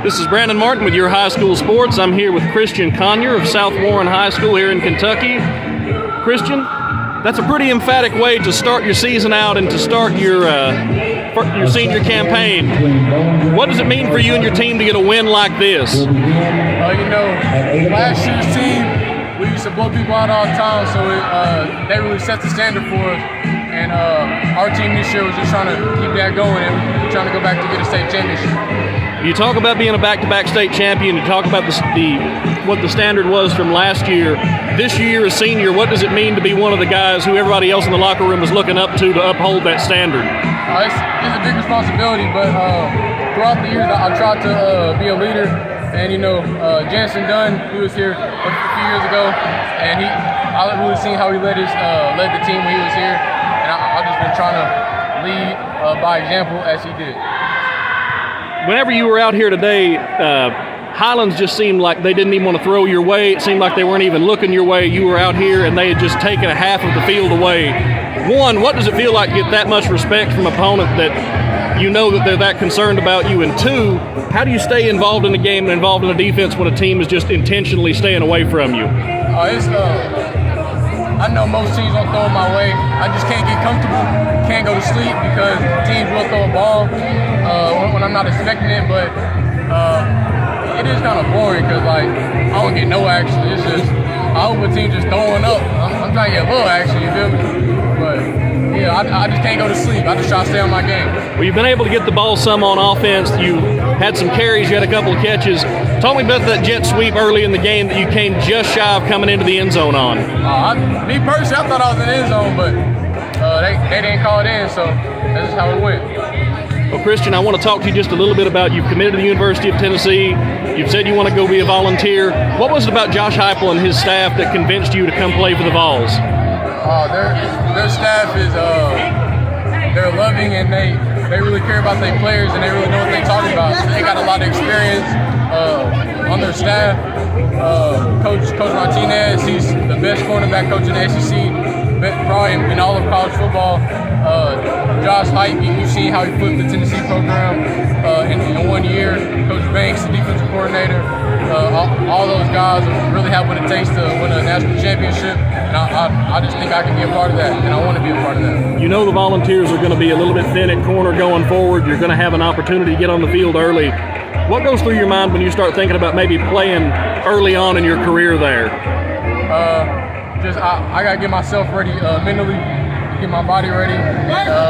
This is Brandon Martin with your high school sports. I'm here with Christian Conyer of South Warren High School here in Kentucky. Christian, that's a pretty emphatic way to start your season out and to start your senior campaign. What does it mean for you and your team to get a win like this? Last year's team, we used to blow people out all the time, so they really set the standard for us. And our team this year was just trying to keep that going and trying to go back to get a state championship. You talk about being a back-to-back state champion. You talk about what the standard was from last year. This year as senior, what does it mean to be one of the guys who everybody else in the locker room is looking up to uphold that standard? It's a big responsibility, but throughout the years I tried to be a leader. And Jansen Dunn, who was here a few years ago, and I really seen how he led the team when he was here, and I've just been trying to lead by example as he did. Whenever you were out here today, Highlands just seemed like they didn't even want to throw your way. It seemed like they weren't even looking your way. You were out here and they had just taken a half of the field away. One, what does it feel like to get that much respect from an opponent that you know that they're that concerned about you? And two, how do you stay involved in the game and involved in the defense when a team is just intentionally staying away from you? I know most teams don't throw it my way. I just can't get comfortable, can't go to sleep because teams will throw a ball when I'm not expecting it, but it is kind of boring because I don't get no action. It's just, I hope a team just throwing up. I'm trying to get a little action, you feel me? But yeah, I just can't go to sleep. I just try to stay on my game. Well, you've been able to get the ball some on offense. You had some carries. You had a couple of catches. Talk me about that jet sweep early in the game that you came just shy of coming into the end zone on. Me personally, I thought I was in the end zone, but they didn't call it in, so that's just how it went. Well, Christian, I want to talk to you just a little bit about you've committed to the University of Tennessee. You've said you want to go be a volunteer. What was it about Josh Heupel and his staff that convinced you to come play for the Vols? Their staff is they're loving and they really care about their players and they really know what they're talking about. So they got a lot of experience on their staff. Coach Martinez, he's the best cornerback coach in the SEC, probably in all of college football. Josh Heupel, you've seen how he flipped the Tennessee program in 1 year. Coach Banks, the defensive coordinator. All those guys really have what it takes to win a national championship, and I just think I can be a part of that, and I want to be a part of that. You know the Volunteers are going to be a little bit thin at corner going forward. You're going to have an opportunity to get on the field early. What goes through your mind when you start thinking about maybe playing early on in your career there? I got to get myself ready mentally, get my body ready.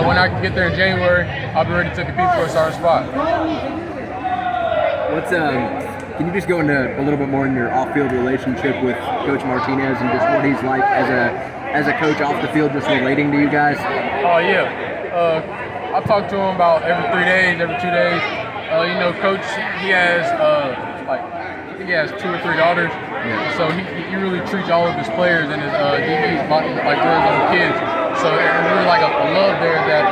When I get there in January, I'll be ready to compete for a starting spot. Can you just go into a little bit more in your off-field relationship with Coach Martinez and just what he's like as a coach off the field, just relating to you guys? Oh yeah, I talk to him about every 3 days, every 2 days. Coach, he has I think he has 2 or 3 daughters, so he really treats all of his players and his DBs like they're his own kids. So there's really like a love there that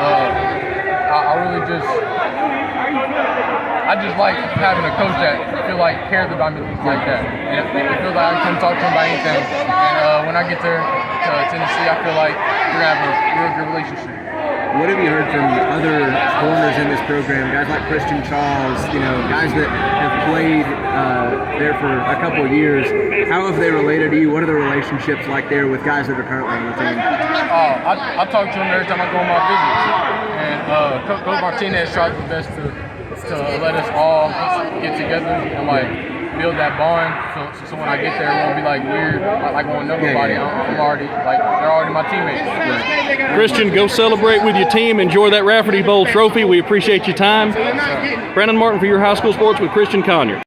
I just like having a coach that I feel like cares about me like that. And it feels like I can come talk to him about anything. And when I get there to Tennessee, I feel like we're going to have a real good relationship. What have you heard from other corners in this program, guys like Christian Charles, guys that have played there for a couple of years? How have they related to you? What are the relationships like there with guys that are currently on the team? I talk to them every time I go on my visits. And Coach Martinez tries his best to let us all get together and build that bond. So when I get there, it won't be weird. I won't know nobody. I'm already they're already my teammates. Christian, go celebrate with your team. Enjoy that Rafferty Bowl trophy. We appreciate your time. Brandon Martin for your high school sports with Christian Conyer.